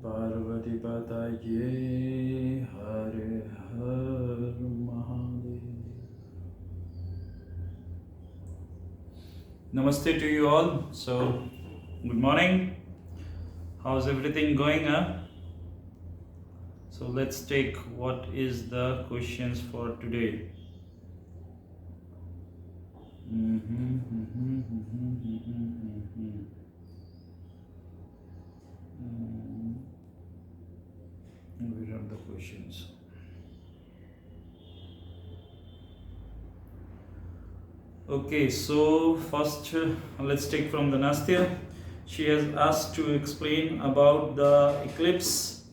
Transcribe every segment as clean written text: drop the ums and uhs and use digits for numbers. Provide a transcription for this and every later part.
Parvati Pataye Hare Har Mahadev. Namaste to you all. So, good morning. How's everything going? So let's take what is the questions for today. Where are the questions? Okay, so first let's take from the Nastya. She has asked to explain about the eclipse.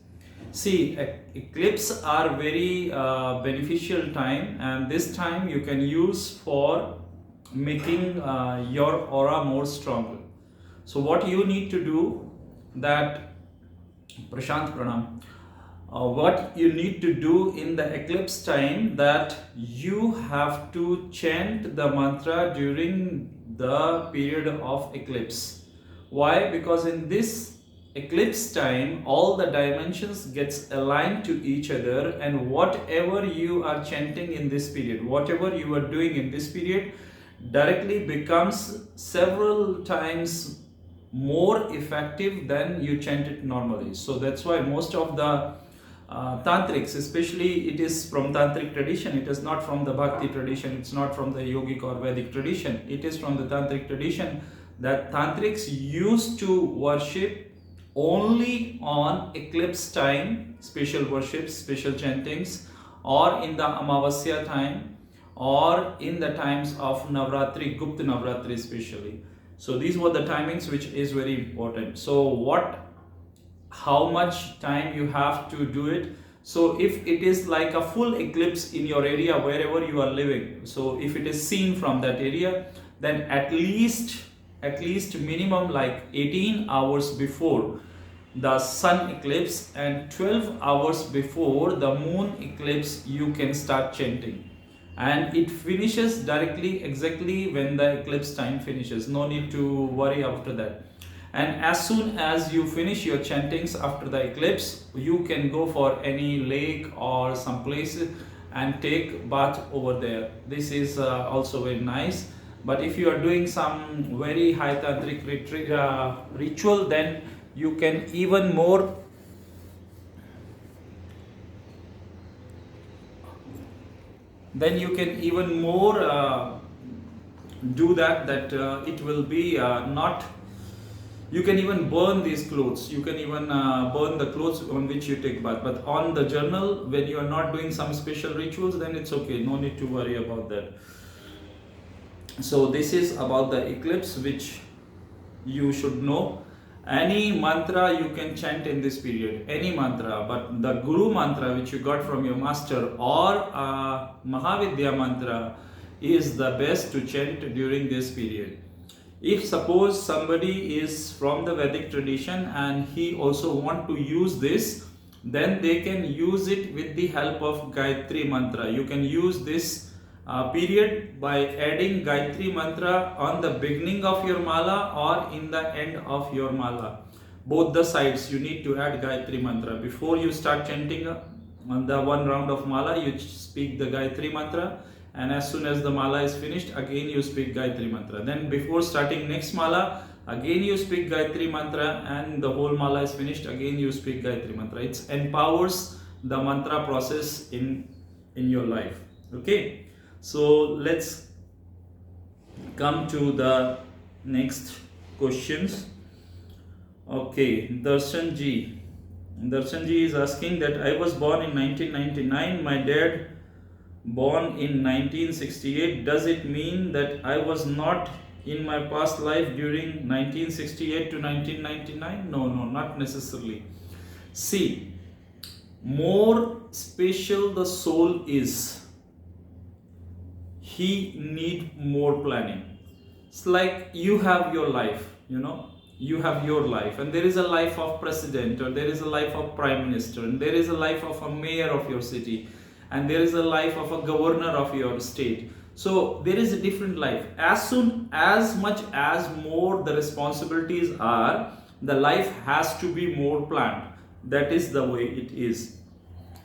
See, eclipse are very beneficial time, and this time you can use for making your aura more stronger. So what you need to do, that Prashant Pranam, what you need to do in the eclipse time, that you have to chant the mantra during the period of eclipse. Why? Because in this eclipse time, all the dimensions gets aligned to each other, and whatever you are chanting in this period, whatever you are doing in this period, directly becomes several times more effective than you chant it normally. So that's why most of the tantrics, especially it is from tantric tradition, it is not from the bhakti tradition, it's not from the yogic or Vedic tradition, it is from the tantric tradition, that tantrics used to worship only on eclipse time, special worships, special chantings, or in the Amavasya time, or in the times of Navratri, Gupta Navratri especially. So these were the timings which is very important. So how much time you have to do it? So if it is like a full eclipse in your area, wherever you are living, so if it is seen from that area, then at least minimum like 18 hours before the sun eclipse and 12 hours before the moon eclipse, you can start chanting, and it finishes directly exactly when the eclipse time finishes. No need to worry after that. And as soon as you finish your chantings after the eclipse, you can go for any lake or some place and take bath over there. This is also very nice. But if you are doing some very high tantric ritual, then you can even more do that it will be not. You can even burn these clothes. You can even burn the clothes on which you take bath. But on the journal, when you are not doing some special rituals, then it's okay. No need to worry about that. So this is about the eclipse, which you should know. Any mantra you can chant in this period, any mantra, but the Guru mantra which you got from your master, or Mahavidya mantra, is the best to chant during this period. If suppose somebody is from the Vedic tradition and he also want to use this, then they can use it with the help of Gayatri mantra. You can use this period by adding Gayatri mantra on the beginning of your mala or in the end of your mala. Both the sides you need to add Gayatri mantra. Before you start chanting on the one round of mala, you speak the Gayatri mantra. And as soon as the mala is finished, again you speak Gayatri mantra. Then before starting next mala, again you speak Gayatri mantra, and the whole mala is finished, again you speak Gayatri mantra. It empowers the mantra process in your life. Okay, so let's come to the next questions. Okay, Darshan ji is asking that I was born in 1999, my dad born in 1968. Does it mean that I was not in my past life during 1968 to 1999? No, not necessarily. See, more special the soul is, he need more planning. It's like you have your life, you have your life, and there is a life of president, or there is a life of prime minister, and there is a life of a mayor of your city, and there is a life of a governor of your state. So there is a different life. As much as more the responsibilities are, the life has to be more planned. That is the way it is.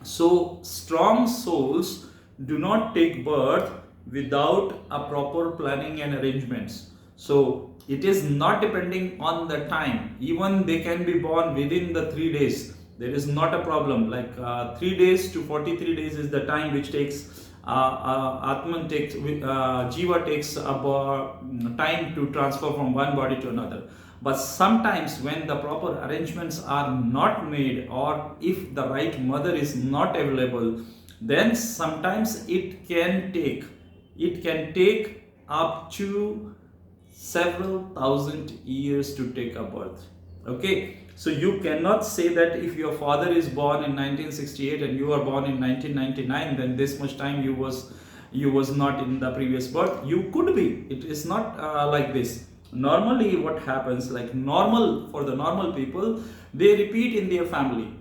So strong souls do not take birth without a proper planning and arrangements. So it is not depending on the time. Even they can be born within the 3 days. There is not a problem. Like 3 days to 43 days is the time which takes Atman takes Jiva takes about time to transfer from one body to another. But sometimes when the proper arrangements are not made, or if the right mother is not available, then sometimes it can take up to several thousand years to take a birth. Okay, so you cannot say that if your father is born in 1968 and you are born in 1999, then this much time you was not in the previous birth. You could be. It is not like this. Normally what happens, like for the normal people, they repeat in their family.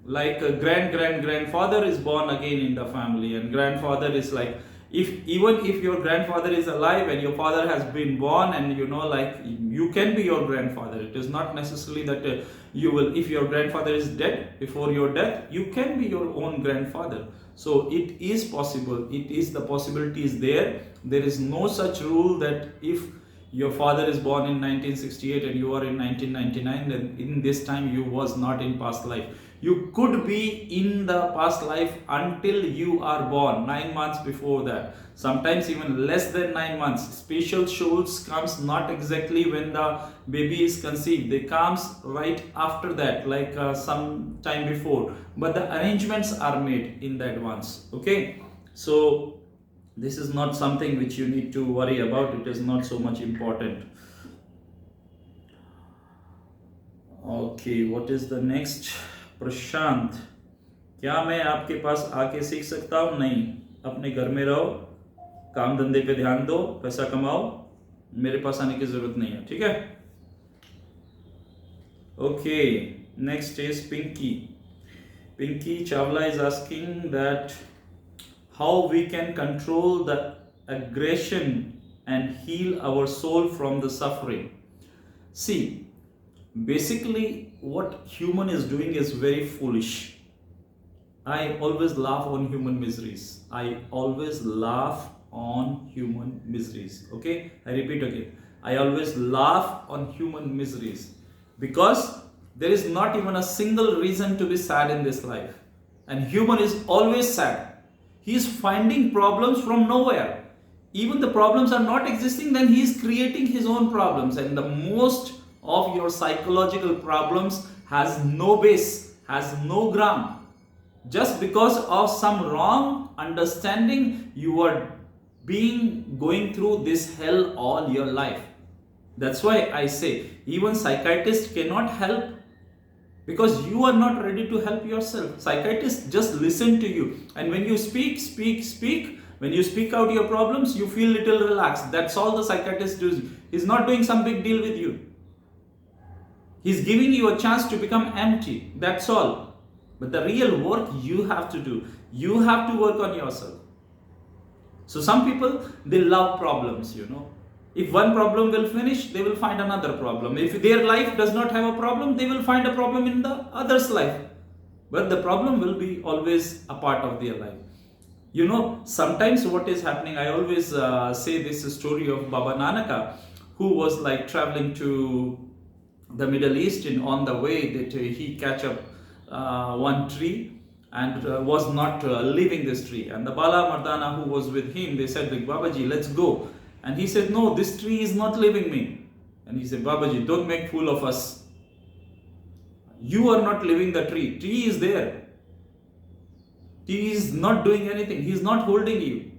Like a grandfather is born again in the family, and grandfather is like, even if your grandfather is alive and your father has been born, and like you can be your grandfather. It is not necessarily that you will, if your grandfather is dead before your death, you can be your own grandfather. So it is possible. The possibility is there. There is no such rule that if your father is born in 1968 and you are in 1999, then in this time you was not in past life. You could be in the past life until you are born, 9 months before that, sometimes even less than 9 months. Special souls comes not exactly when the baby is conceived, they comes right after that, like some time before, but the arrangements are made in the advance. Okay, so this is not something which you need to worry about. It is not so much important. Okay, what is the next? प्रशांत, क्या मैं आपके पास आके सीख सकता हूँ? नहीं, अपने घर में रहो, काम धंधे पे ध्यान दो, पैसा कमाओ, मेरे पास आने की जरूरत नहीं है. ठीक है? Okay, next is Pinky. Pinky Chawla is asking that how we can control the aggression and heal our soul from the suffering. See, basically what human is doing is very foolish. I always laugh on human miseries. I always laugh on human miseries. Okay, I repeat again. I always laugh on human miseries, because there is not even a single reason to be sad in this life. And human is always sad. He is finding problems from nowhere. Even the problems are not existing, then he is creating his own problems. And the most of your psychological problems has no base, has no ground. Just because of some wrong understanding, you are going through this hell all your life. That's why I say, even psychiatrists cannot help, because you are not ready to help yourself. Psychiatrists just listen to you, and when you speak, when you speak out your problems, you feel little relaxed. That's all the psychiatrist does. He's not doing some big deal with you. He's giving you a chance to become empty. That's all. But the real work you have to do. You have to work on yourself. So some people, they love problems, If one problem will finish, they will find another problem. If their life does not have a problem, they will find a problem in the other's life. But the problem will be always a part of their life. Sometimes what is happening, I always say this story of Baba Nanaka, who was like traveling to the Middle East, and on the way that he catch up one tree and was not leaving this tree. And the Bala Mardana who was with him, they said, like, Babaji, let's go. And he said, no, this tree is not leaving me. And he said, Babaji, don't make fool of us. You are not leaving the tree. Tree is there. He is not doing anything. He is not holding you.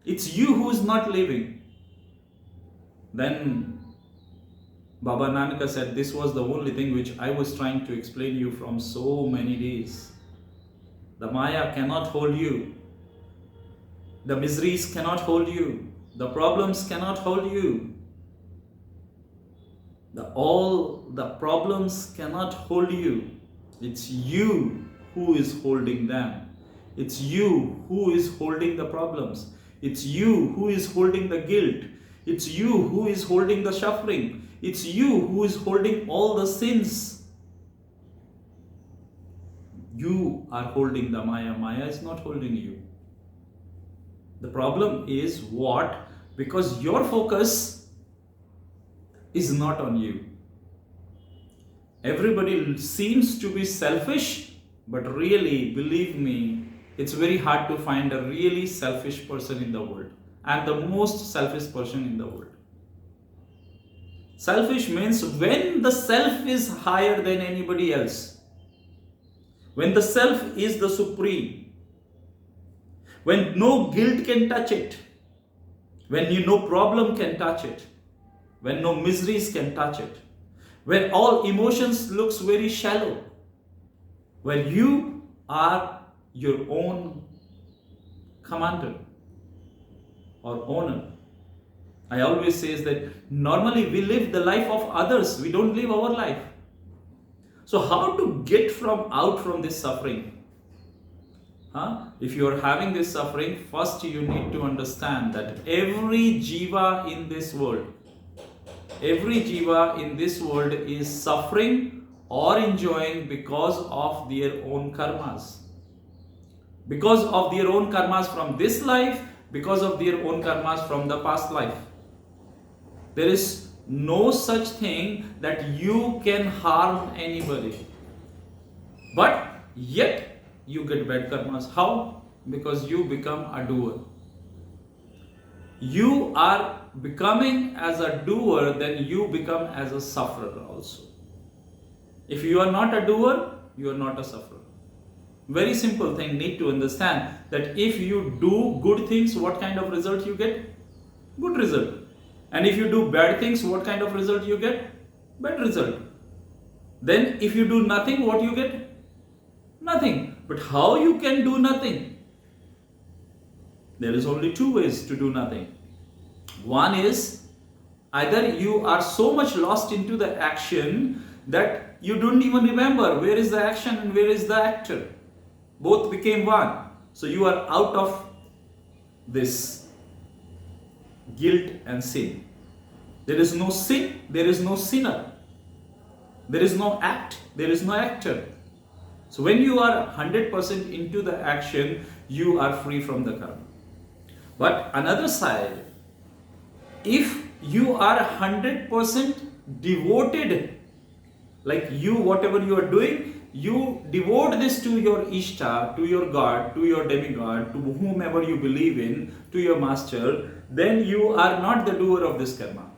It's you who is not leaving. Then Baba Nanaka said, this was the only thing which I was trying to explain you from so many days. The Maya cannot hold you. The miseries cannot hold you. The problems cannot hold you. All the problems cannot hold you. It's you who is holding them. It's you who is holding the problems. It's you who is holding the guilt. It's you who is holding the suffering. It's you who is holding all the sins. You are holding the Maya. Maya is not holding you. The problem is what? Because your focus is not on you. Everybody seems to be selfish, but really, believe me, it's very hard to find a really selfish person in the world. I'm the most selfish person in the world. Selfish means when the self is higher than anybody else, when the self is the supreme, when no guilt can touch it, when no problem can touch it, when no miseries can touch it, when all emotions looks very shallow, when you are your own commander or owner. I always say that normally we live the life of others, we don't live our life. So how to get out from this suffering? If you are having this suffering, first you need to understand that every jiva in this world is suffering or enjoying because of their own karmas. Because of their own karmas from this life, because of their own karmas from the past life. There is no such thing that you can harm anybody. But yet you get bad karmas. How? Because you become a doer. You are becoming as a doer, then you become as a sufferer also. If you are not a doer, you are not a sufferer. Very simple thing, need to understand that if you do good things, what kind of result you get? Good result. And if you do bad things, what kind of result you get? Bad result. Then if you do nothing, what you get? Nothing. But how you can do nothing? There is only two ways to do nothing. One is either you are so much lost into the action that you don't even remember where is the action and where is the actor. Both became one. So you are out of this guilt and sin. There is no sin, there is no sinner. There is no act, there is no actor. So when you are 100% into the action, you are free from the karma. But another side, if you are 100% devoted, like you, whatever you are doing, you devote this to your Ishta, to your God, to your demigod, to whomever you believe in, to your master, then you are not the doer of this karma.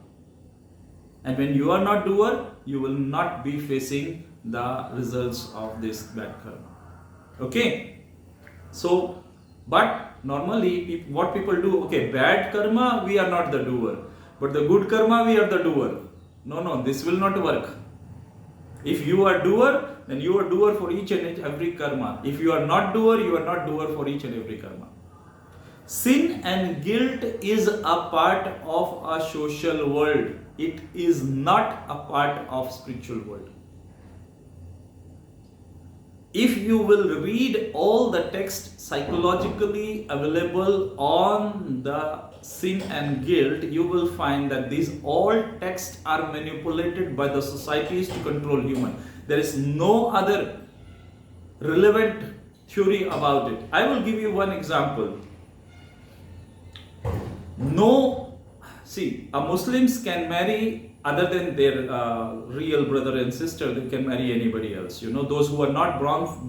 And when you are not doer, you will not be facing the results of this bad karma. Okay? So, but normally what people do, okay, bad karma, we are not the doer. But the good karma, we are the doer. No, this will not work. If you are doer, then you are doer for each and every karma. If you are not doer, you are not doer for each and every karma. Sin and guilt is a part of a social world. It is not a part of spiritual world. If you will read all the text psychologically available on the sin and guilt, you will find that these all texts are manipulated by the societies to control human. There is no other relevant theory about it. I will give you one example. Muslims can marry, other than their real brother and sister, they can marry anybody else. You know, those who are not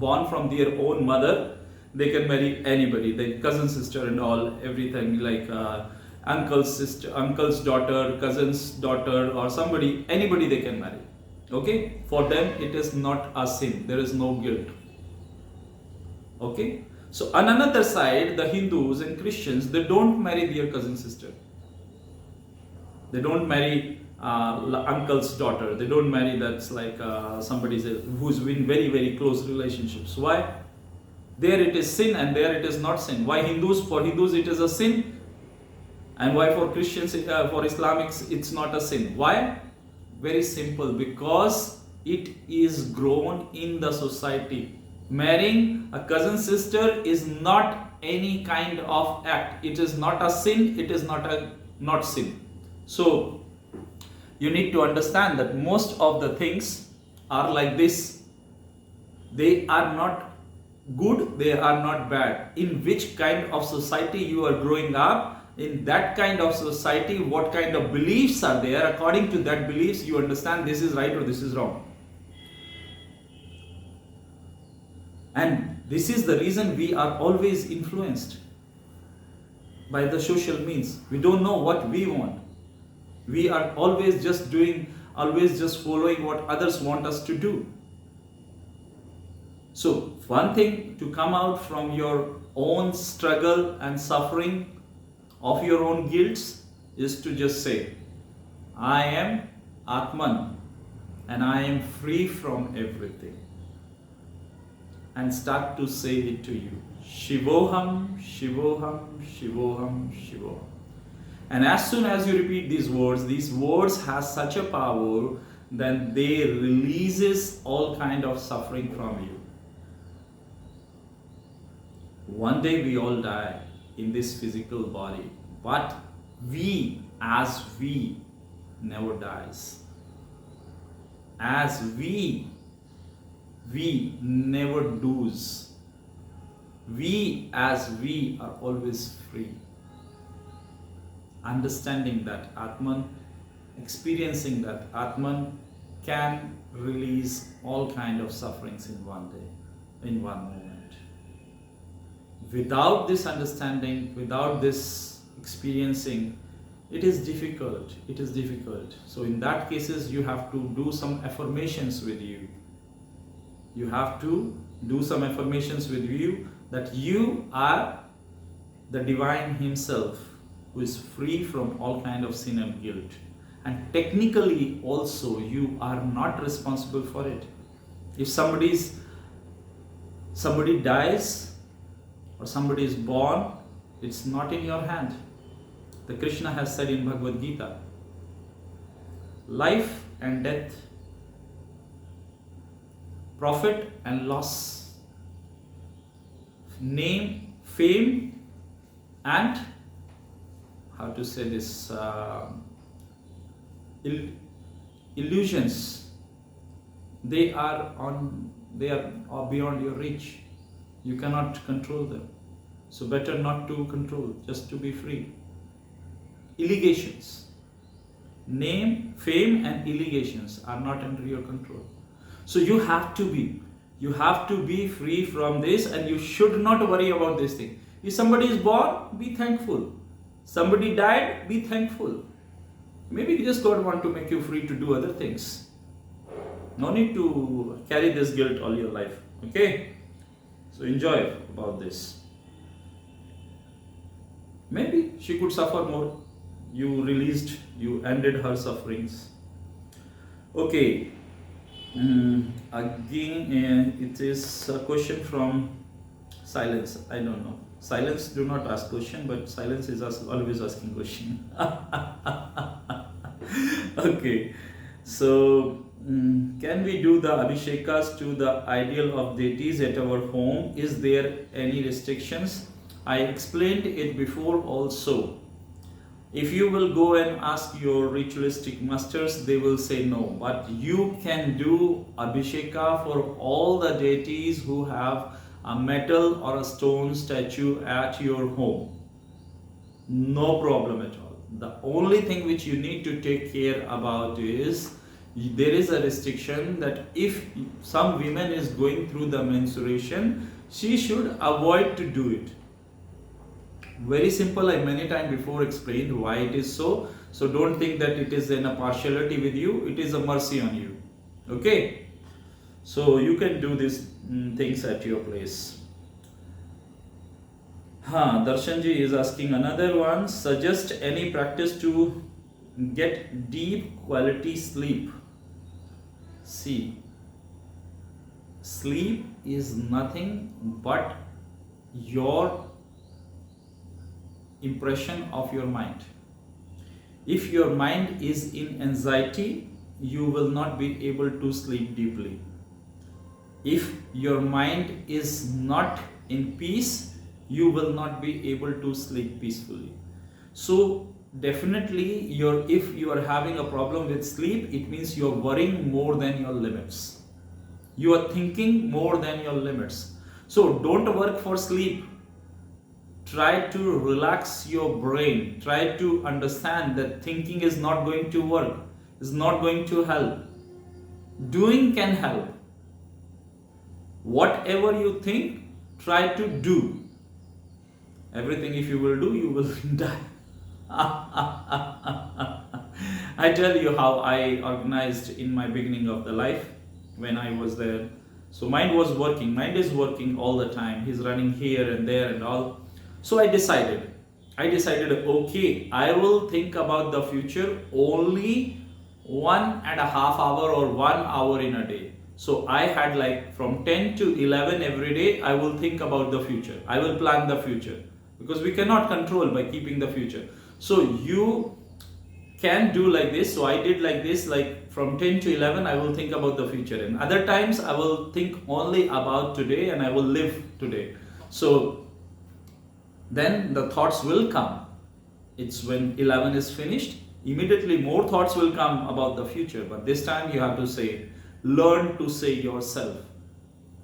born from their own mother, they can marry anybody, their cousin, sister and all, everything, like uncle's sister, uncle's daughter, cousin's daughter, or somebody, anybody they can marry. Okay? For them, it is not a sin. There is no guilt. Okay? So on another side, the Hindus and Christians, they don't marry their cousin sister. They don't marry uncle's daughter. They don't marry that's like somebody who's in very, very close relationships. Why? There it is sin and there it is not sin. Why for Hindus it is a sin, and why for Christians, for Islamics it's not a sin? Why? Very simple, because it is grown in the society. Marrying a cousin sister is not any kind of act. It is not a sin. It is not sin. So you need to understand that most of the things are like this. They are not good, they are not bad. In which kind of society you are growing up, in that kind of society, what kind of beliefs are there, according to that beliefs, you understand this is right or this is wrong. And this is the reason we are always influenced by the social means. We don't know what we want. We are always just following what others want us to do. So one thing to come out from your own struggle and suffering of your own guilts is to just say, I am Atman and I am free from everything. And start to say it to you. Shivoham, Shivoham, Shivoham, Shivoham. And as soon as you repeat these words has such a power that they releases all kind of suffering from you. One day we all die in this physical body, but we never dies. As we never does. We are always free. Understanding that Atman, experiencing that Atman can release all kind of sufferings in one day, in one moment. Without this understanding, without this experiencing, it is difficult. So in that cases, you have to do some affirmations with you. You have to do some affirmations with you that you are the divine himself who is free from all kind of sin and guilt. And technically also you are not responsible for it. If somebody dies or somebody is born, it's not in your hand. The Krishna has said in Bhagavad Gita, life and death, profit and loss, name, fame, and how to say this, illusions, they are beyond your reach. You cannot control them. So better not to control, just to be free. Allegations, name, fame and allegations are not under your control. So you have to be free from this, and you should not worry about this thing. If somebody is born, be thankful. Somebody died, be thankful. Maybe just God want to make you free to do other things. No need to carry this guilt all your life. Okay? So enjoy about this. Maybe she could suffer more. You ended her sufferings. Okay. Again, it is a question from Silence. I don't know. Silence do not ask question, but Silence is always asking question. Okay. So, can we do the Abhishekas to the ideal of deities at our home? Is there any restrictions? I explained it before also. If you will go and ask your ritualistic masters, they will say no. But you can do Abhisheka for all the deities who have a metal or a stone statue at your home. No problem at all. The only thing which you need to take care about is, there is a restriction that if some woman is going through the menstruation, she should avoid to do it. Very simple. I many times before explained why it is so. So don't think that it is in a partiality with you. It is a mercy on you. Okay. So you can do these things at your place. Darshanji is asking another one. Suggest any practice to get deep quality sleep. See, sleep is nothing but your impression of your mind. If your mind is in anxiety, you will not be able to sleep deeply. If your mind is not in peace, you will not be able to sleep peacefully. So definitely if you are having a problem with sleep, it means you are worrying more than your limits. You are thinking more than your limits. So don't work for sleep. Try to relax your brain. Try to understand that thinking is not going to work, is not going to help. Doing can help. Whatever you think, try to do. Everything if you will do, you will die. I tell you how I organized in my beginning of the life when I was there. So mind was working, mind is working all the time. He's running here and there and all. So I decided, okay, I will think about the future only 1.5 hour or 1 hour in a day. So I had like from 10 to 11 every day, I will think about the future. I will plan the future, because we cannot control by keeping the future. So you can do like this. So I did like this, like from 10 to 11 I will think about the future, and other times I will think only about today and I will live today. So then the thoughts will come. It's when 11 is finished, immediately more thoughts will come about the future. But this time you have to say, learn to say yourself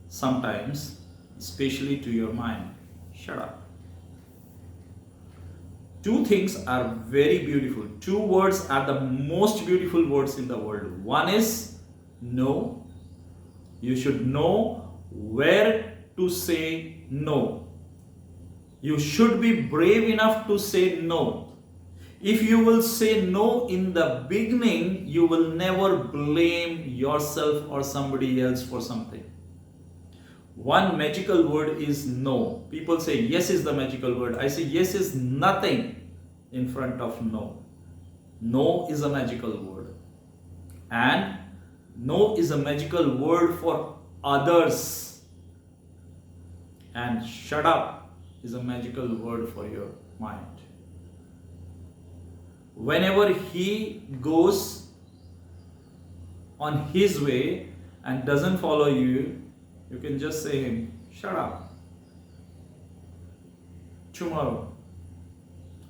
sometimes, especially to your mind, shut up. Two things are very beautiful. Two words are the most beautiful words in the world. One is no. You should know where to say no. You should be brave enough to say no. If you will say no in the beginning, you will never blame yourself or somebody else for something. One magical word is no. People say yes is the magical word. I say yes is nothing in front of no. No is a magical word. And no is a magical word for others. And shut up is a magical word for your mind. Whenever he goes on his way and doesn't follow you, you can just say him, shut up. Tomorrow.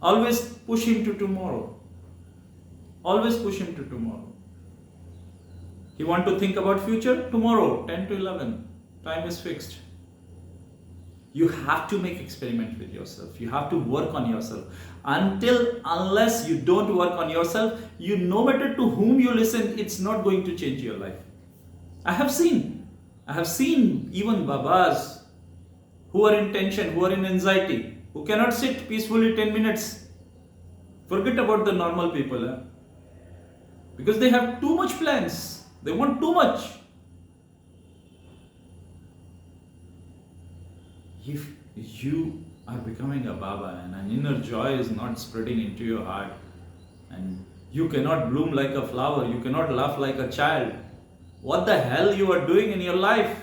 Always push him to tomorrow. Always push him to tomorrow. You want to think about future? Tomorrow, 10 to 11. Time is fixed. You have to make experiment with yourself. You have to work on yourself. Unless you don't work on yourself, you, no matter to whom you listen, it's not going to change your life. I have seen even Babas who are in tension, who are in anxiety, who cannot sit peacefully 10 minutes. Forget about the normal people. Because they have too much plans. They want too much. If you are becoming a Baba and an inner joy is not spreading into your heart, and you cannot bloom like a flower, you cannot laugh like a child, what the hell you are doing in your life?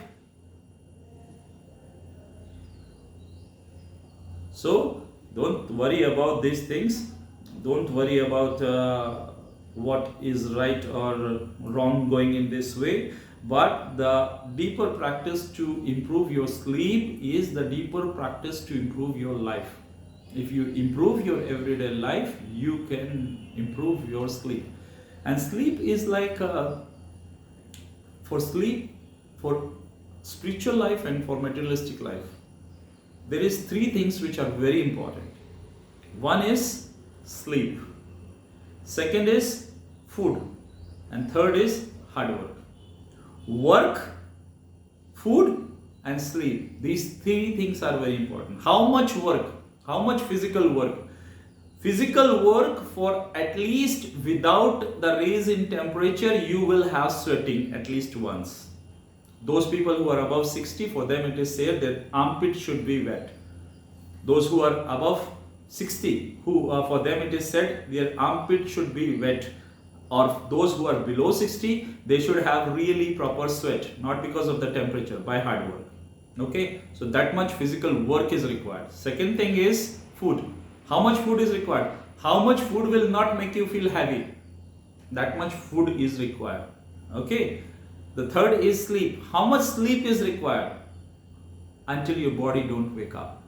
So don't worry about these things. Don't worry about what is right or wrong going in this way. But the deeper practice to improve your sleep is the deeper practice to improve your life. If you improve your everyday life, you can improve your sleep. And sleep is like for sleep, for spiritual life and for materialistic life, there is three things which are very important. One is sleep, second is food, and third is hard work. Work, food and sleep. These three things are very important. How much work? How much physical work? Physical work, for at least without the raise in temperature, you will have sweating at least once. Those people who are above 60, for them it is said that armpit should be wet. Those who are above 60, for them it is said their armpit should be wet. Or those who are below 60, they should have really proper sweat, not because of the temperature, by hard work. Okay, so that much physical work is required. Second thing is food. How much food is required? How much food will not make you feel heavy? That much food is required. Okay. The third is sleep. How much sleep is required? Until your body don't wake up.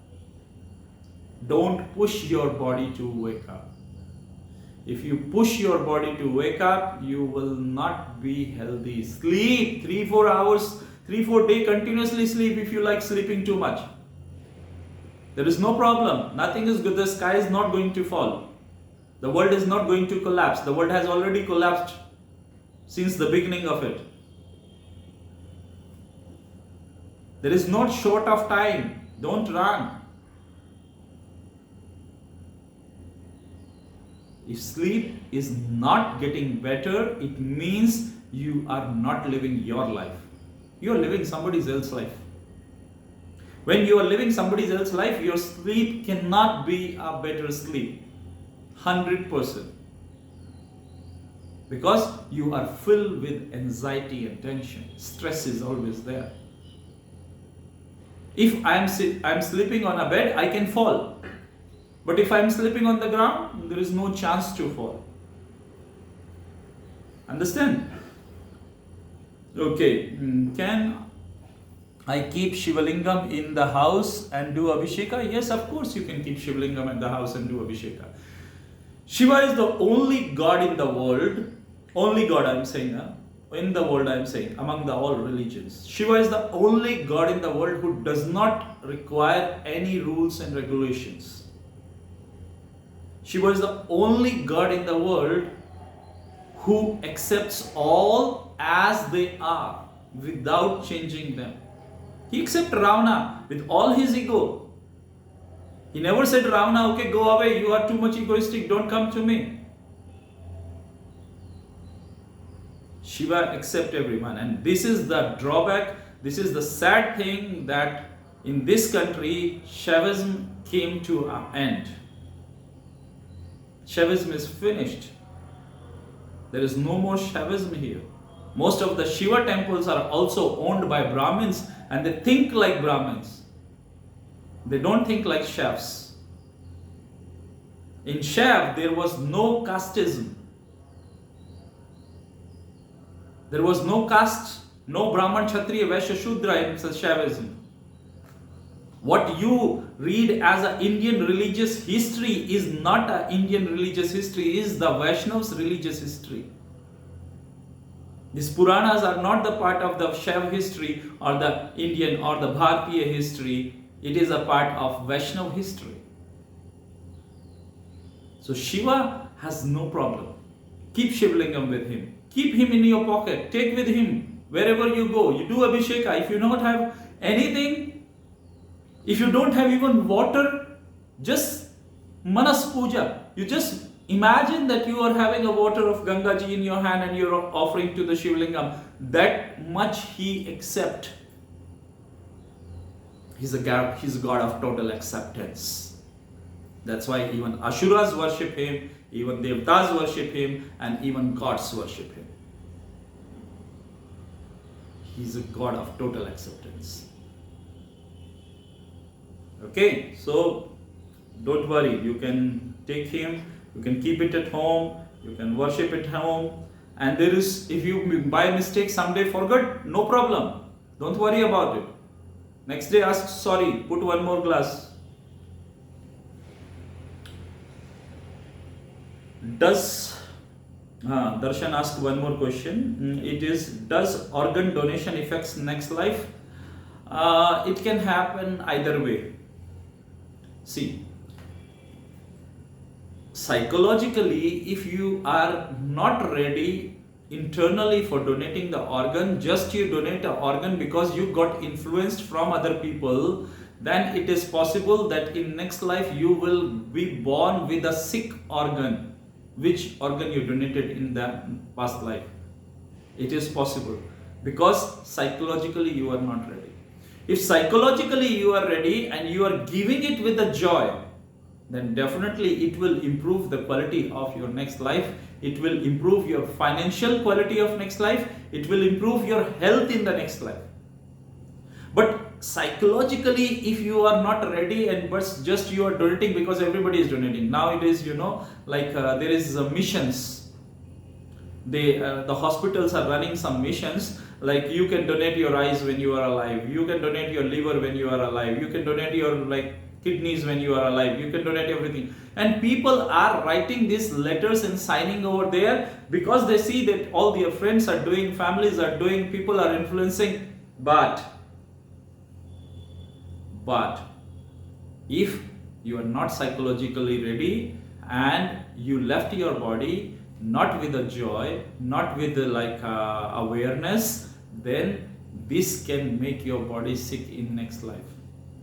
Don't push your body to wake up. If you push your body to wake up, you will not be healthy. Sleep 3-4 hours. 3-4 days continuously sleep if you like sleeping too much. There is no problem. Nothing is good. The sky is not going to fall. The world is not going to collapse. The world has already collapsed since the beginning of it. There is not short of time. Don't run. If sleep is not getting better, it means you are not living your life. You are living somebody else's life. When you are living somebody else's life, your sleep cannot be a better sleep. 100%. Because you are filled with anxiety and tension. Stress is always there. If I am sleeping on a bed, I can fall. But if I am sleeping on the ground, there is no chance to fall. Understand? Okay. Can I keep Shivalingam in the house and do Abhisheka? Yes, of course you can keep Shivalingam in the house and do Abhisheka. Shiva is the only God in the world. Only God I am saying. In the world I am saying. Among all religions. Shiva is the only God in the world who does not require any rules and regulations. Shiva is the only God in the world who accepts all as they are without changing them. He accepted Ravana with all his ego. He never said, Ravana, okay, go away, you are too much egoistic, don't come to me. Shiva accepts everyone, and this is the drawback, this is the sad thing, that in this country, Shaivism came to an end. Shaivism is finished. There is no more Shaivism here. Most of the Shiva temples are also owned by Brahmins, and they think like Brahmins. They don't think like Shaivs. In Shaiv, there was no casteism. There was no caste, no Brahman, Kshatriya, Vaishya, Shudra in Shaivism. What you read as an Indian religious history is not an Indian religious history, is the Vaishnav's religious history. These Puranas are not the part of the Shaiv history or the Indian or the Bharatiya history. It is a part of Vaishnav history. So Shiva has no problem. Keep Shivalingam with him. Keep him in your pocket. Take with him wherever you go. You do Abhisheka. If you don't have anything, if you don't have even water, just Manas Puja. You just imagine that you are having a water of Ganga Ji in your hand and you are offering to the Shivalingam. That much he accepts. He's a God of total acceptance. That's why even Asuras worship him, even Devatas worship him, and even gods worship him. He's a God of total acceptance. Okay, so don't worry. You can take him, you can keep it at home, you can worship at home. And there is, if you by mistake someday forget, no problem. Don't worry about it. Next day ask sorry, put one more glass. Darshan asked one more question. It is, does organ donation affects next life? It can happen either way. See, psychologically, if you are not ready internally for donating the organ, just you donate the organ because you got influenced from other people, then it is possible that in next life you will be born with a sick organ. Which organ you donated in the past life. It is possible because psychologically you are not ready. If psychologically you are ready and you are giving it with a joy, then definitely it will improve the quality of your next life. It will improve your financial quality of next life. It will improve your health in the next life. But psychologically, if you are not ready and but just you are donating because everybody is donating. Now it is, there is missions. The hospitals are running some missions, like you can donate your eyes when you are alive. You can donate your liver when you are alive. You can donate your kidneys when you are alive. You can donate everything. And people are writing these letters and signing over there because they see that all their friends are doing, families are doing, people are influencing. But if you are not psychologically ready and you left your body not with a joy, not with awareness, then this can make your body sick in next life.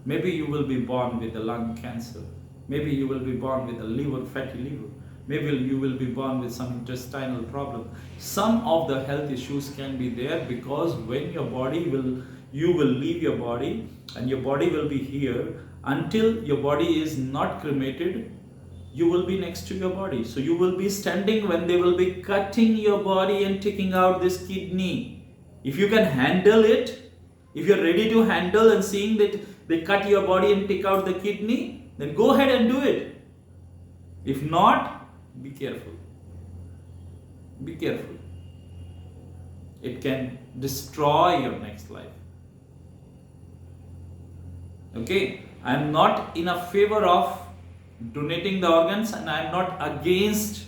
Maybe you will be born with a lung cancer. Maybe you will be born with a liver, fatty liver. Maybe you will be born with some intestinal problem. Some of the health issues can be there because when you will leave your body and your body will be here until your body is not cremated. You will be next to your body. So you will be standing when they will be cutting your body and taking out this kidney. If you can handle it, if you're ready to handle and seeing that they cut your body and take out the kidney, then go ahead and do it. If not, be careful. Be careful. It can destroy your next life. Okay, I am not in a favor of donating the organs, and I am not against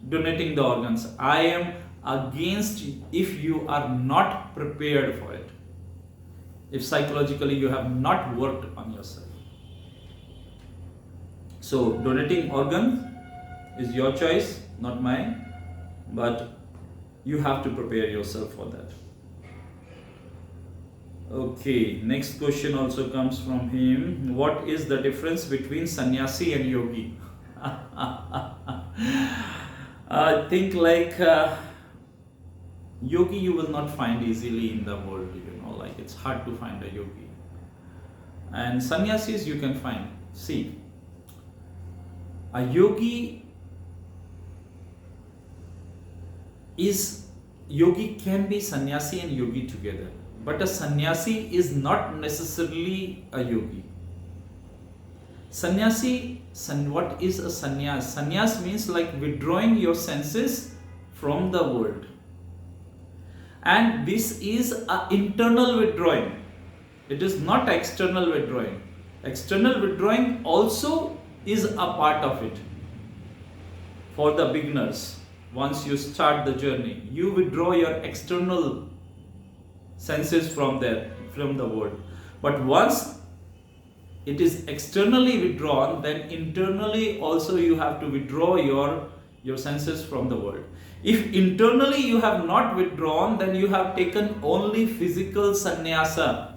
donating the organs. I am against if you are not prepared for it. If psychologically you have not worked on yourself. So donating organs is your choice, not mine, but you have to prepare yourself for that. Okay, next question also comes from him. What is the difference between sannyasi and yogi? I think yogi you will not find easily in the world, it's hard to find a yogi. And sannyasis you can find. See, a yogi can be sannyasi and yogi together. But a sannyasi is not necessarily a yogi. What is a sannyas? Sannyas means withdrawing your senses from the world. And this is an internal withdrawing. It is not external withdrawing. External withdrawing also is a part of it. For the beginners, once you start the journey, you withdraw your external senses from the world. But once it is externally withdrawn, then internally also you have to withdraw your senses from the world. If internally you have not withdrawn, then you have taken only physical sannyasa.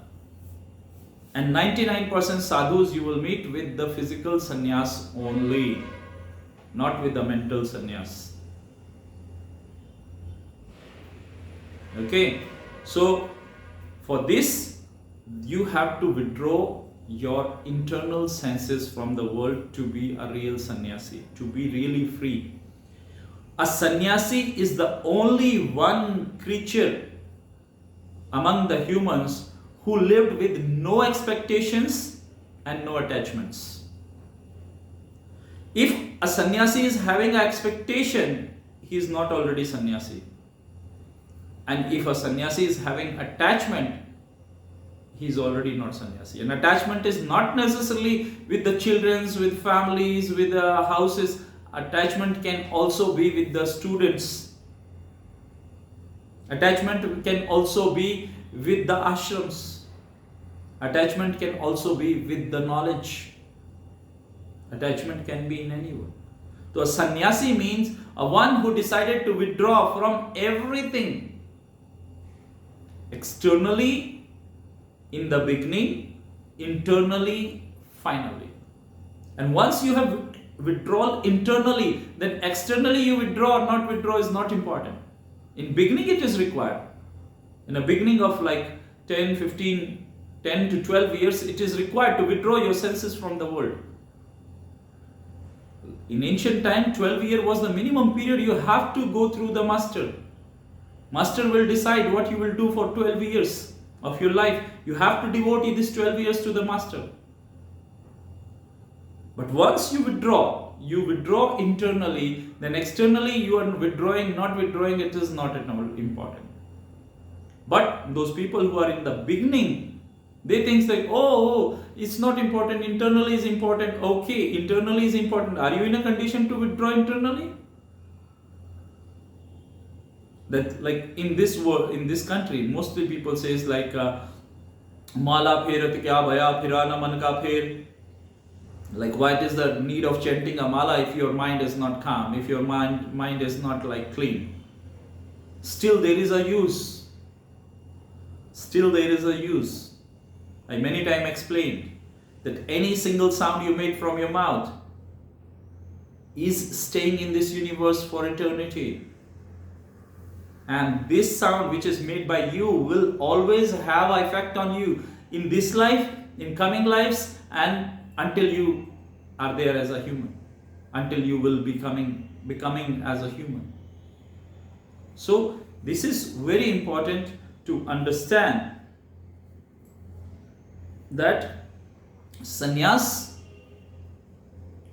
And 99% sadhus you will meet with the physical sannyas only, not with the mental sannyas. Okay, so for this you have to withdraw your internal senses from the world to be a real sannyasi, to be really free. A sannyasi is the only one creature among the humans who lived with no expectations and no attachments. If a sannyasi is having an expectation, he is not already sannyasi. And if a sannyasi is having attachment, he is already not sannyasi. And attachment is not necessarily with the children, with families, with the houses. Attachment can also be with the students. Attachment can also be with the ashrams. Attachment can also be with the knowledge. Attachment can be in anyone. So a sannyasi means a one who decided to withdraw from everything. Externally in the beginning, internally finally. And once you have withdrawal internally, then externally you withdraw or not withdraw is not important. In beginning it is required. In a beginning of 10 to 12 years, it is required to withdraw your senses from the world. In ancient time, 12 years was the minimum period you have to go through the master. Master will decide what you will do for 12 years of your life. You have to devote these 12 years to the master. But once you withdraw internally, then externally you are withdrawing, not withdrawing, it is not at all important. But those people who are in the beginning, they think it's not important, internally is important. Okay, internally is important. Are you in a condition to withdraw internally? That like in this world, in this country, mostly people says like mala pherat kya bhaya phirana man ka pher. Like what is the need of chanting a mala if your mind is not calm, if your mind is not like clean? Still there is a use. Still there is a use. I many times explained that any single sound you made from your mouth is staying in this universe for eternity. And this sound which is made by you will always have an effect on you in this life, in coming lives, and until you are there as a human, until you will becoming as a human. So this is very important to understand that sannyas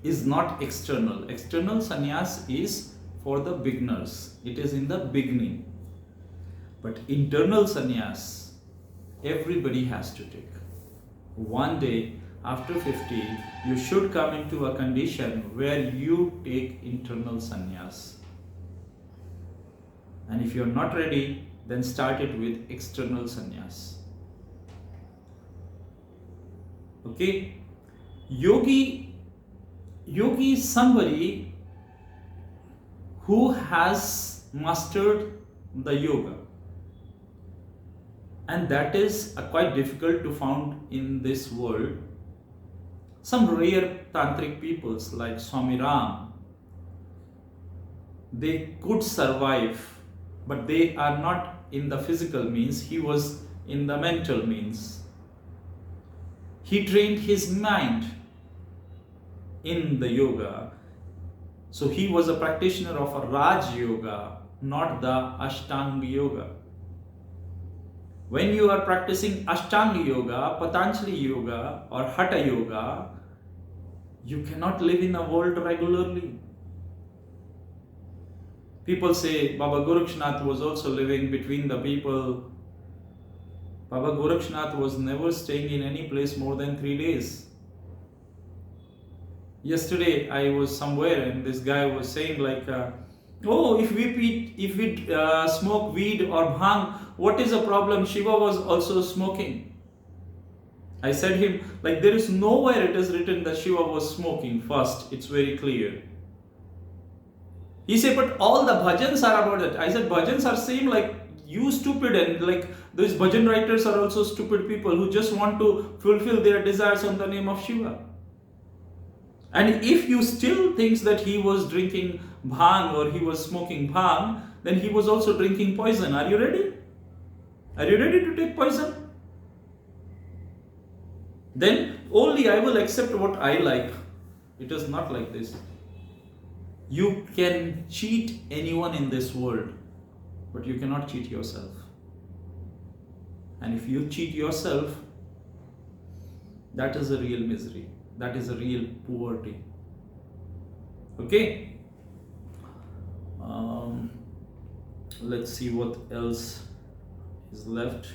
is not external. External sannyas is for the beginners. It is in the beginning. But internal sannyas, everybody has to take. One day, after 50, you should come into a condition where you take internal sannyas. And if you're not ready, then start it with external sannyas. Okay? Yogi is somebody who has mastered the yoga. And that is quite difficult to find in this world. Some rare tantric peoples like Swami Ram, they could survive, but they are not in the physical means. He was in the mental means. He trained his mind in the yoga. So he was a practitioner of a Raj Yoga, not the Ashtanga Yoga. When you are practicing Ashtanga Yoga, Patanjali Yoga or Hatha Yoga, you cannot live in a world regularly. People say Baba Gorakshnath was also living between the people. Baba Gorakshnath was never staying in any place more than 3 days. Yesterday I was somewhere and this guy was saying like, oh, if we smoke weed or bhang, what is the problem? Shiva was also smoking. I said him, like, there is nowhere it is written that Shiva was smoking. First, it's very clear. He said, but all the bhajans are about it. I said, bhajans are same like you stupid, and like these bhajan writers are also stupid people who just want to fulfill their desires on the name of Shiva. And if you still think that he was drinking bhang or he was smoking bhang, then he was also drinking poison. Are you ready? Are you ready to take poison? Then only I will accept what I like. It is not like this. You can cheat anyone in this world, but you cannot cheat yourself. And if you cheat yourself, that is a real misery. That is a real poverty. Okay? Let's see what else is left.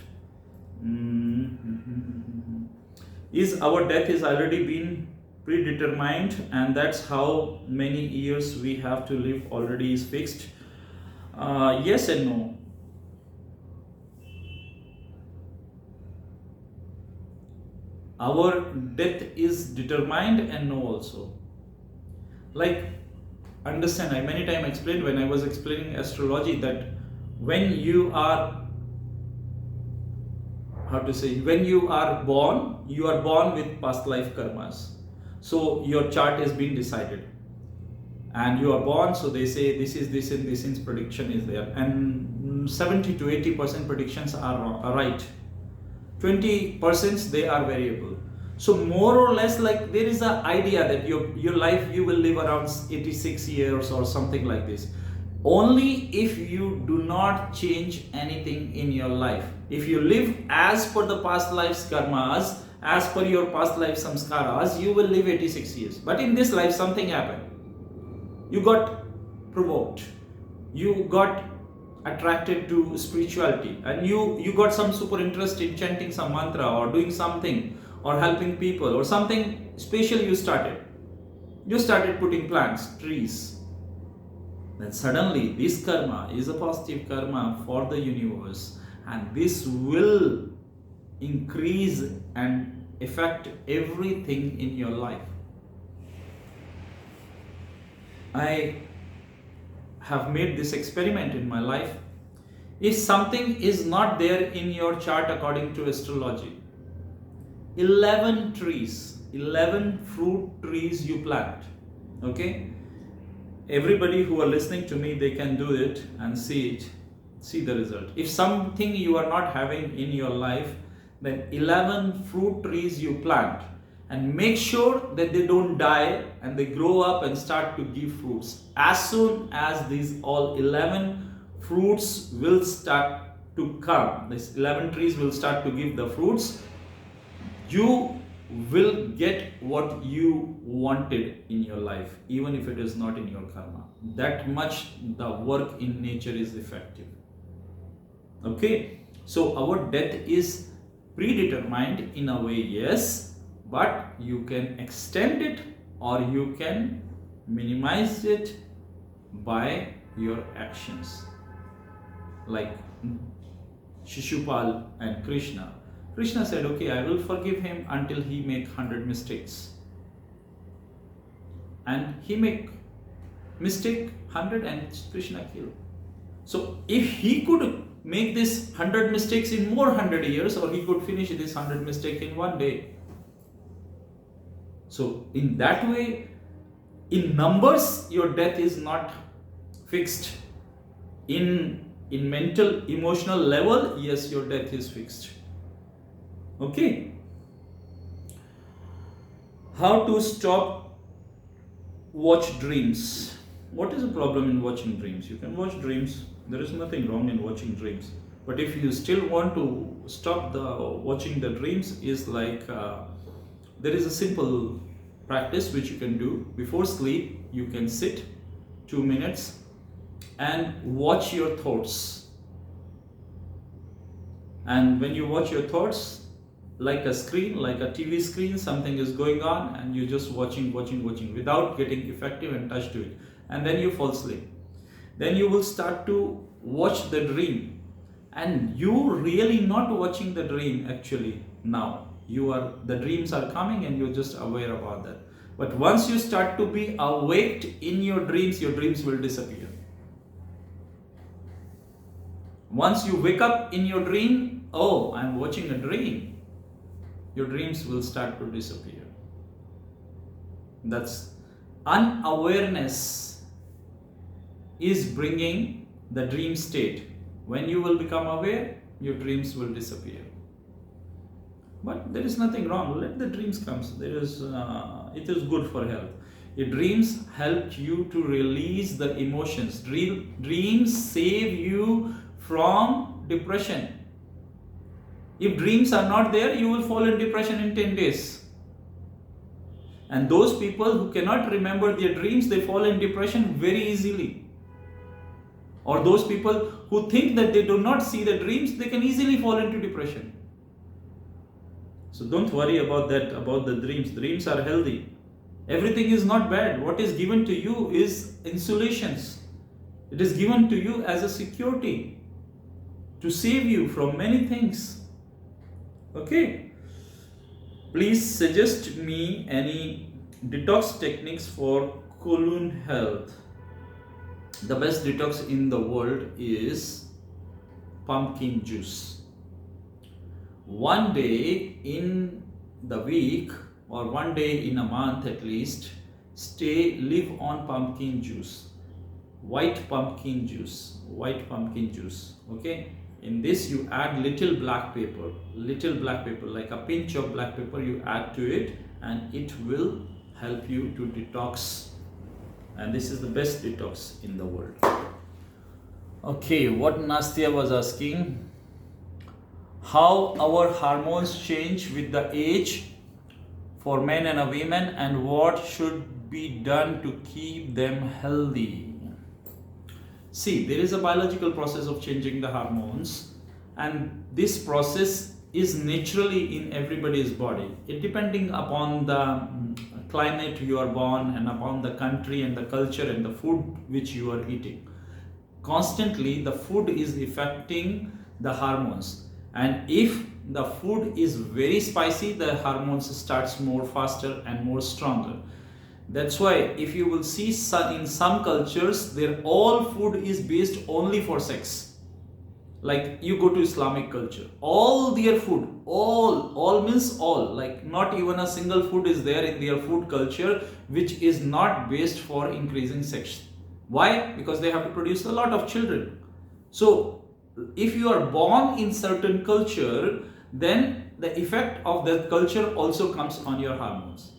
Is our death is already been predetermined, and that's how many years we have to live already is fixed? Yes and no. Our death is determined and no also. Like, understand, I many times explained when I was explaining astrology that when you are, when you are born with past life karmas. So your chart is being decided. And you are born, so they say this is this and this prediction is there. And 70 to 80% predictions are right. 20% they are variable. So more or less, like, there is an idea that your life you will live around 86 years or something like this. Only if you do not change anything in your life. If you live as per the past life's karmas, as per your past life samskaras, you will live 86 years. But in this life something happened. You got provoked. You got attracted to spirituality, and you got some super interest in chanting some mantra or doing something or helping people or something special. You started putting plants, trees, then suddenly this karma is a positive karma for the universe, and this will increase and affect everything in your life. I have made this experiment in my life. If something is not there in your chart according to astrology, 11 trees, 11 fruit trees you plant, okay? Everybody who are listening to me, they can do it and see the result. If something you are not having in your life, then 11 fruit trees you plant, and make sure that they don't die and they grow up and start to give fruits. As soon as these all 11 fruits will start to come, these 11 trees will start to give the fruits, you will get what you wanted in your life, even if it is not in your karma. That much the work in nature is effective. Okay, so our death is predetermined in a way, yes, but you can extend it or you can minimize it by your actions. Like Shishupal and Krishna. Krishna said, okay, I will forgive him until he make 100 mistakes. And he make mistake 100 and Krishna killed. So if he could make this 100 mistakes in more 100 years, or he could finish this 100 mistake in one day. So in that way, in numbers, your death is not fixed. In mental, emotional level, yes, your death is fixed. Okay. How to stop watch dreams? What is the problem in watching dreams? You can watch dreams. There is nothing wrong in watching dreams. But if you still want to stop the watching the dreams, is like there is a simple practice which you can do. Before sleep, you can sit 2 minutes and watch your thoughts. And when you watch your thoughts, like a screen, like a TV screen, something is going on and you're just watching without getting effective and touch to it. And then you fall asleep. Then you will start to watch the dream. And you really not watching the dream actually now. The dreams are coming and you're just aware about that. But once you start to be awake in your dreams will disappear. Once you wake up in your dream, oh, I'm watching a dream, your dreams will start to disappear. That's unawareness is bringing the dream state. When you will become aware, your dreams will disappear. But there is nothing wrong. Let the dreams come. It is good for health. Your dreams help you to release the emotions. Dreams save you from depression. If dreams are not there, you will fall in depression in 10 days. And those people who cannot remember their dreams, they fall in depression very easily. Or those people who think that they do not see the dreams, they can easily fall into depression. So don't worry about that, about the dreams. Dreams are healthy. Everything is not bad. What is given to you is insulations. It is given to you as a security to save you from many things. Okay. Please suggest me any detox techniques for colon health. The best detox in the world is pumpkin juice. One day in the week or one day in a month at least, live on pumpkin juice. White pumpkin juice. Okay. In this you add little black pepper, like a pinch of black pepper you add to it, and it will help you to detox. And this is the best detox in the world. Okay, what Nastya was asking, how our hormones change with the age for men and women, and what should be done to keep them healthy. See, there is a biological process of changing the hormones, and this process is naturally in everybody's body. It depending upon the climate you are born and upon the country and the culture and the food which you are eating. Constantly the food is affecting the hormones, and if the food is very spicy, the hormones starts more faster and more stronger. That's why if you will see in some cultures, their all food is based only for sex. Like you go to Islamic culture, all their food, all means all, like not even a single food is there in their food culture which is not based for increasing sex. Why? Because they have to produce a lot of children. So if you are born in certain culture, then the effect of that culture also comes on your hormones.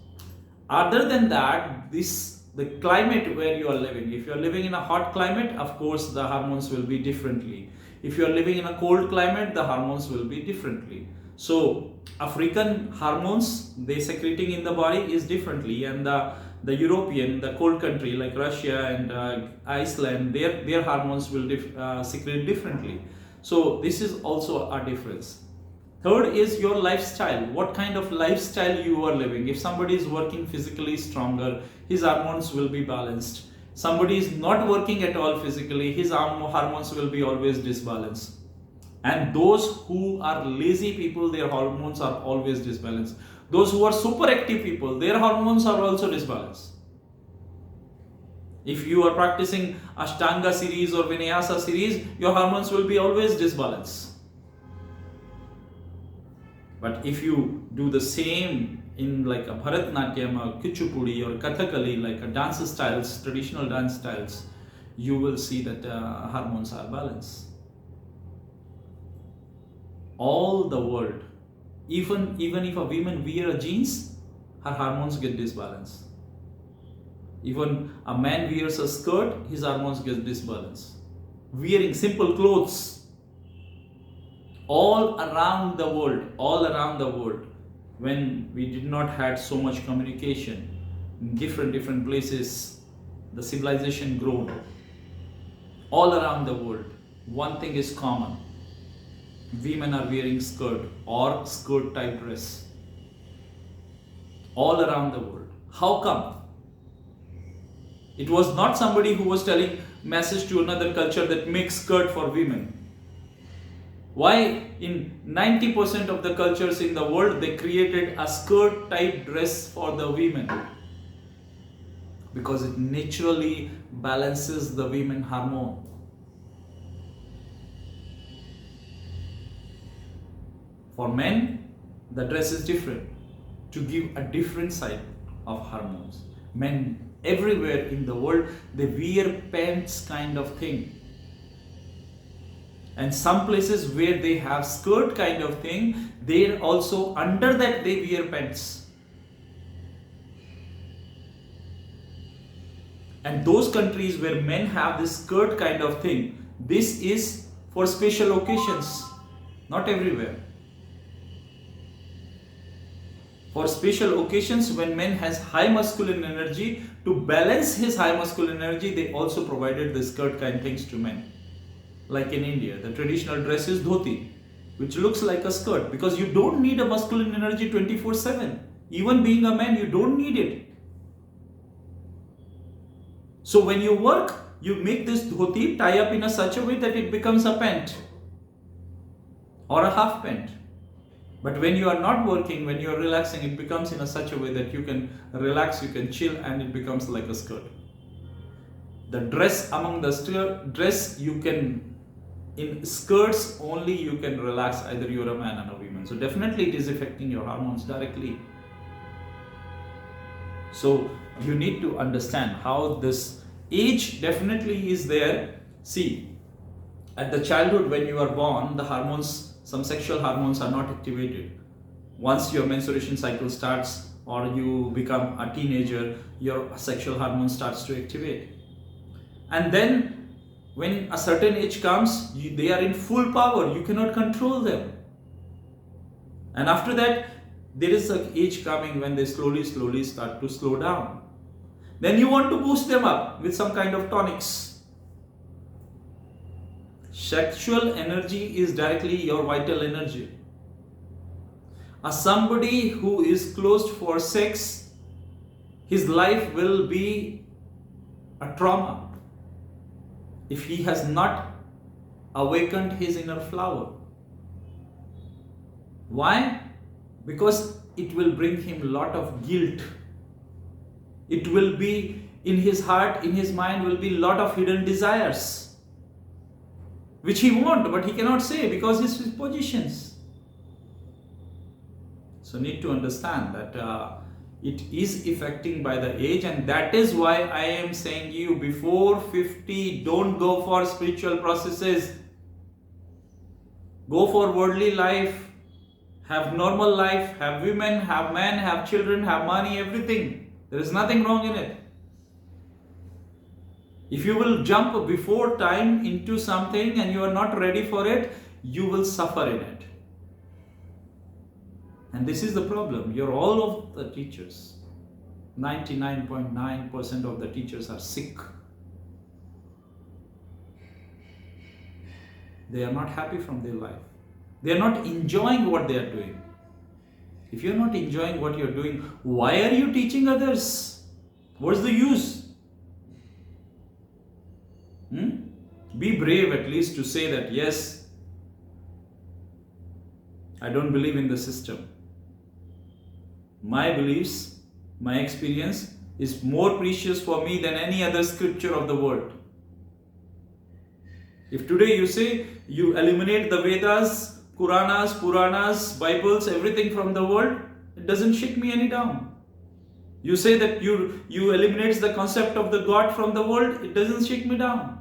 Other than that, the climate where you are living, if you are living in a hot climate, of course the hormones will be differently. If you are living in a cold climate, the hormones will be differently. So African hormones, they secreting in the body is differently, and the European, the cold country like Russia and Iceland, their hormones will secrete differently. So this is also a difference. Third is your lifestyle. What kind of lifestyle you are living? If somebody is working physically stronger, his hormones will be balanced. Somebody is not working at all physically, his hormones will be always disbalanced. And those who are lazy people, their hormones are always disbalanced. Those who are super active people, their hormones are also disbalanced. If you are practicing Ashtanga series or Vinyasa series, your hormones will be always disbalanced. But if you do the same in like a Bharatnatyam or Kuchipudi or Kathakali, like a dance styles, traditional dance styles, you will see that hormones are balanced. All the world, even if a woman wear a jeans, her hormones get disbalanced. Even a man wears a skirt, his hormones get disbalanced. Wearing simple clothes, all around the world, when we did not had so much communication in different places, the civilization grown. All around the world, one thing is common: women are wearing skirt or skirt type dress. All around the world. How come? It was not somebody who was telling message to another culture that make skirt for women. Why in 90% of the cultures in the world they created a skirt type dress for the women? Because it naturally balances the women hormone. For men, the dress is different, to give a different side of hormones. Men everywhere in the world, they wear pants kind of thing. And some places where they have skirt kind of thing, they also under that they wear pants. And those countries where men have this skirt kind of thing, this is for special occasions, not everywhere. For special occasions, when men has high masculine energy, to balance his high masculine energy, they also provided the skirt kind things to men. Like in India, the traditional dress is dhoti, which looks like a skirt, because you don't need a masculine energy 24/7. Even being a man, you don't need it. So when you work, you make this dhoti tie up in such a way that it becomes a pant or a half pant. But when you are not working, when you are relaxing, it becomes in such a way that you can relax, you can chill, and it becomes like a skirt. The dress among the dress, you can, in skirts only you can relax, either you are a man or a woman. So definitely it is affecting your hormones directly. So you need to understand how this age definitely is there. See, at the childhood when you are born, the hormones, some sexual hormones are not activated. Once your menstruation cycle starts or you become a teenager, your sexual hormone starts to activate. And then when a certain age comes, they are in full power, you cannot control them. And after that, there is an age coming when they slowly start to slow down. Then you want to boost them up with some kind of tonics. Sexual energy is directly your vital energy. Somebody who is closed for sex, his life will be a trauma if he has not awakened his inner flower. Why? Because it will bring him a lot of guilt. It will be in his heart, in his mind will be a lot of hidden desires, which he wants, but he cannot say because it's his positions. So need to understand that it is affecting by the age, and that is why I am saying you, before 50, don't go for spiritual processes. Go for worldly life, have normal life, have women, have men, have children, have money, everything. There is nothing wrong in it. If you will jump before time into something and you are not ready for it, you will suffer in it. And this is the problem. You're all of the teachers. 99.9% of the teachers are sick. They are not happy from their life. They are not enjoying what they are doing. If you're not enjoying what you're doing, why are you teaching others? What's the use? Be brave at least to say that, yes, I don't believe in the system. My beliefs, my experience is more precious for me than any other scripture of the world. If today you say you eliminate the Vedas, Puranas, Bibles, everything from the world, it doesn't shake me any down. You say that you eliminate the concept of the God from the world, it doesn't shake me down.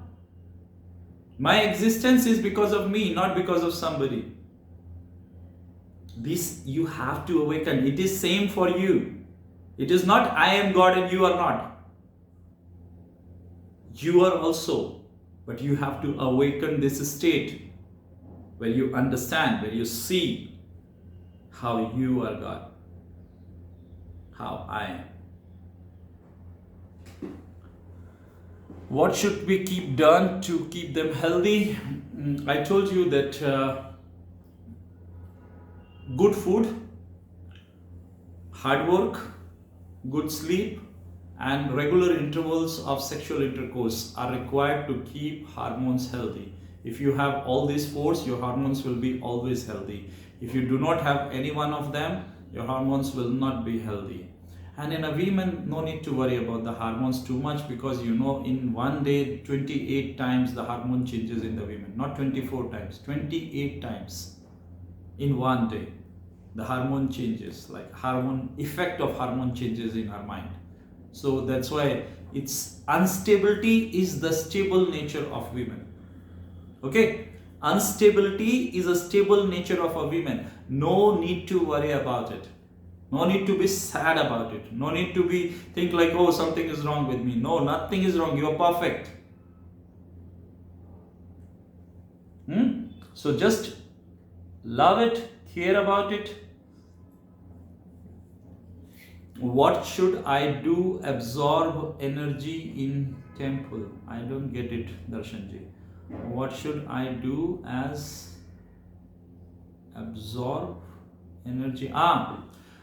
My existence is because of me, not because of somebody. This you have to awaken. It is same for you. It is not I am God and you are not. You are also. But you have to awaken this state where you understand, where you see how you are God, how I am. What should we keep done to keep them healthy? I told you that good food, hard work, good sleep, and regular intervals of sexual intercourse are required to keep hormones healthy. If you have all these four, your hormones will be always healthy. If you do not have any one of them, your hormones will not be healthy. And in a woman, no need to worry about the hormones too much, because you know in one day 28 times the hormone changes in the women. Not 24 times, 28 times in one day. The hormone changes, like effect of hormone changes in her mind. So that's why it's instability is the stable nature of women. Okay, instability is a stable nature of a woman. No need to worry about it. No need to be sad about it. No need to be think like, oh, something is wrong with me. No, nothing is wrong. You are perfect. So just love it, care about it. What should I do? Absorb energy in temple. I don't get it, Darshanji. What should I do as absorb energy?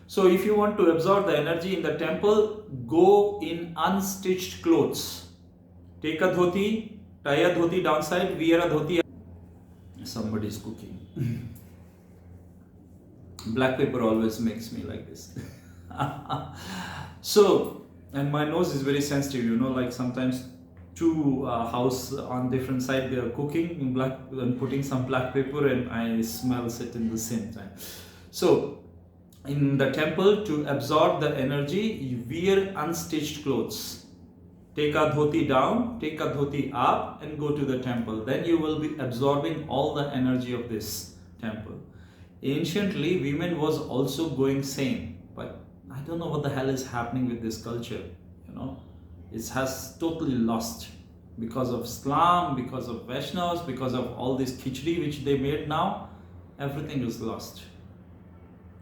So if you want to absorb the energy in the temple, go in unstitched clothes. Take a dhoti, tie a dhoti downside, wear a dhoti. Somebody is cooking. Black pepper always makes me like this. So, and my nose is very sensitive, you know, like sometimes two house on different side, they are cooking in black and putting some black pepper, and I smell it in the same time. So in the temple, to absorb the energy, you wear unstitched clothes. Take a dhoti down, take a dhoti up, and go to the temple. Then you will be absorbing all the energy of this temple. Anciently, women was also going same, but I don't know what the hell is happening with this culture. You know, it has totally lost because of Islam, because of Vaishnavas, because of all this khichdi which they made now. Everything is lost.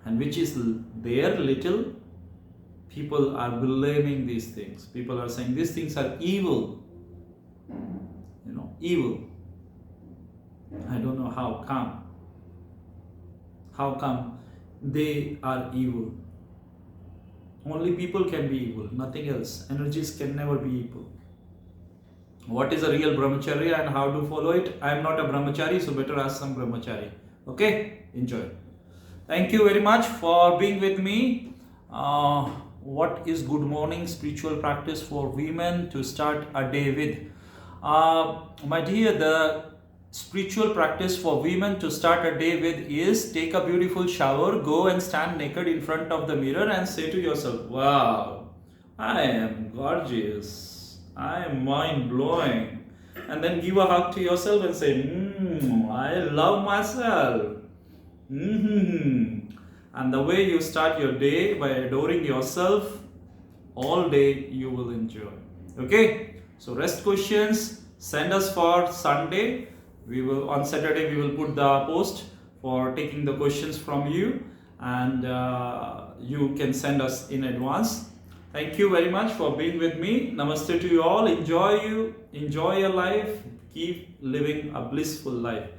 And which is there little, people are blaming these things. People are saying these things are evil. You know, evil. I don't know how come. How come they are evil? Only people can be evil, nothing else. Energies can never be evil. What is a real brahmacharya and how to follow it? I am not a brahmachari, so better ask some brahmachari. Okay? Enjoy. Thank you very much for being with me. What is good morning spiritual practice for women to start a day with? My dear, the spiritual practice for women to start a day with is take a beautiful shower, go and stand naked in front of the mirror and say to yourself, wow, I am gorgeous, I am mind blowing. And then give a hug to yourself and say, I love myself. And the way you start your day by adoring yourself, all day you will enjoy. Okay, so rest questions send us for Sunday. We will on Saturday we will put the post for taking the questions from you, and you can send us in advance. Thank you very much for being with me. Namaste to you all. Enjoy your life. Keep living a blissful life.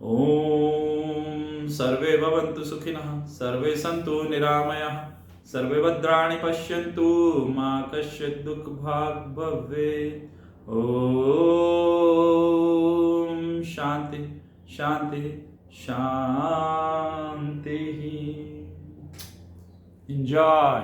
Om Sarve Bhavantu Sukhinah, Sarve Santu Niramayah, Sarve Bhadrani Pashyantu, Ma Kasyat Dukh Bhag Bhave. Om Shanti, Shanti, Shanti. Enjoy.